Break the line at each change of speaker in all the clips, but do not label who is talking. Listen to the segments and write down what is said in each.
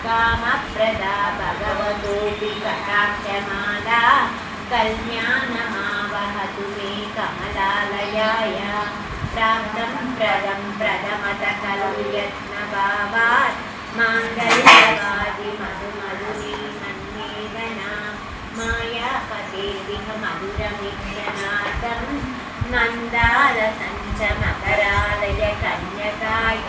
कामप्रदा भगवतोऽपि कटाक्षमाला कल्याणमावहतु मे कमलालयाय प्राप्तं प्रदं प्रदमत खलु यत्नभावात् माङ्गल्यवादि मधुमधुरी मन्मेदना मायापतेऽधिक मधुरमीक्षणार्थं मन्दारसञ्च मकरालय कन्यकाय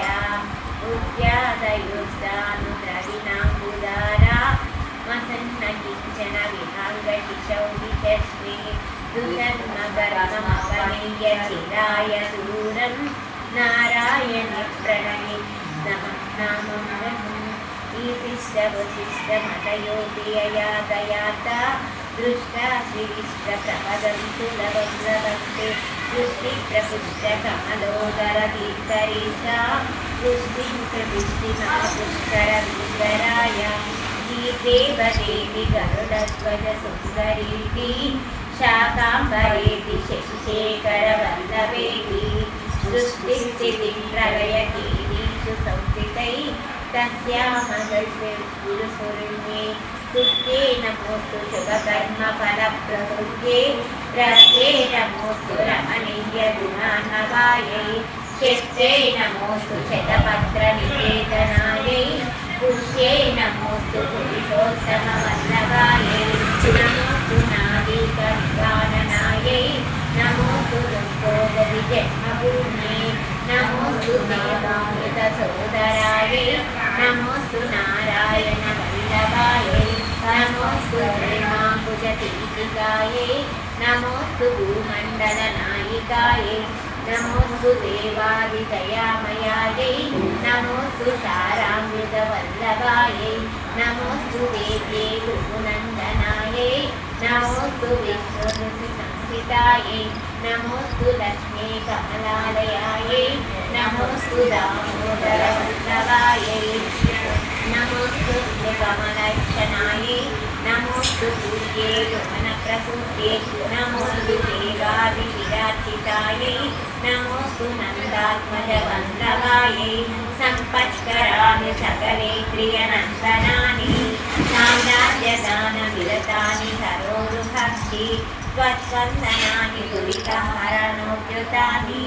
उद्यादयुद्धानुद्रविणाम्बुदारा वसन्न किञ्चन विहङ्गशिशौरिचस्मे दुर्गन्मगर्भमपनीय चिराय दूरं नारायणे प्रणये नमः ईशिष्टवशिष्टमतयोऽपि दयाता दृष्टा श्रीविष्टप्रपदन्तु लवग्रवस्ते दृष्टिप्रपुष्टकमलोदरदीर्घरीशा पुष्टिं प्रपुष्टिमपुष्करविन्दराय देवदेवी गरुडध्वजसुन्दरीति शाकाम्बरेति शशिशेखरवल्लभेति सृष्टिस्थितिं प्रलयकीनीषु संस्थितैः तस्यामगस्ये गुरुसुरुण्ये तुभ्ये नमोऽस्तु शुभकर्मफलप्रसुभ्ये प्रस्ये नमोऽस्तु रमणीयगुणार्णवायै शिष्टे नमोऽस्तु शतपत्रनिकेतनायै पुष्ये नमोऽस्तु पुरुषोत्तमवल्लभायै नमोऽस्तु नागीकविगाननायै नमोऽस्तु दुःखोपविजन्मभूम्यै नमोऽस्तु देवामृतसोदरायै नमोऽस्तु नारायणवल्लभायै नमोऽस्तु प्रेमाम्बुजतीतिकायै नमोऽस्तु भूमण्डलनायिकायै नमोऽस्तु देवादिदयामयायै नमोऽस्तु तारामृतवल्लभायै नमोऽस्तु वेद्ये गुरुनन्दनायै नमोऽस्तु विष्णुसंस्थितायै नमोऽस्तु लक्ष्मी कमलालयायै नमोऽस्तु दामोदरवल्लभायै नमोऽस्तु कमलक्षणायै नमोऽस्तु सूर्ये भुवनप्रसूत्ये नमोऽस्तु देवादिविराजितायै नमोऽस्तु नन्दात्मजवल्लभायै सम्पत्कराणि सकलेन्द्रियनन्दनानि साम्राज्यदानविरतानि सरोरुहस्ति त्वत्वन्दनानि दुरितहरणोद्युतानि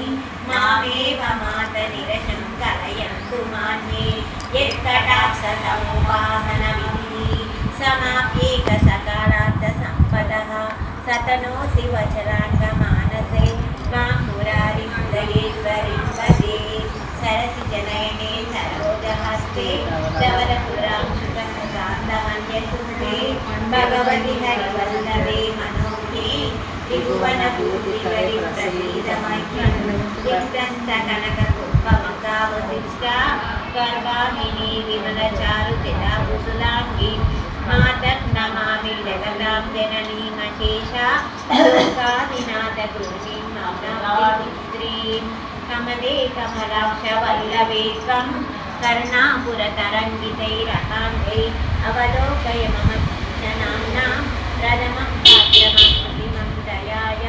मामेव मातनिरशं कलयन्तु मान्ये यत्कटाक्षसमुपासनविधिः समाप्येकसकारार्थसम्पदः सतनोति वचराङ्गमानसे मां मुरारिहृदयेश्वरीं वदे सरसिजनयने सरोजहस्ते धवलपुरांशुकसकान्तमन्यसुते भगवति हरिवल्लभे मनोज्ञे त्रिभुवनपूर्तिकरिप्रसीदमह्यं दिग्धस्तकनककुम्भमकावशिष्टा कर्वामिनी विमलचारुचिताकुसुलाङ्गी मातर्नमामि जगतां जननीमशेषा लोकादिनाथगृहिणीं मौनापुत्रीं कमले कमलाक्षवल्लभे त्वं कर्णापुरतरङ्गितैरहाङ्गै अवलोकय मम जनाम्नां प्रथमं पात्रमं दयाय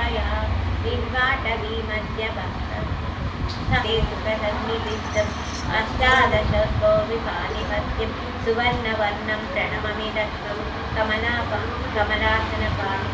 दिव्वाटवीमध्यभक्तं ते सुखसन्निविष्टम् अष्टादशो विपानिपत्यं सुवर्णवर्णं प्रणममि दक्षं कमलासनपाणि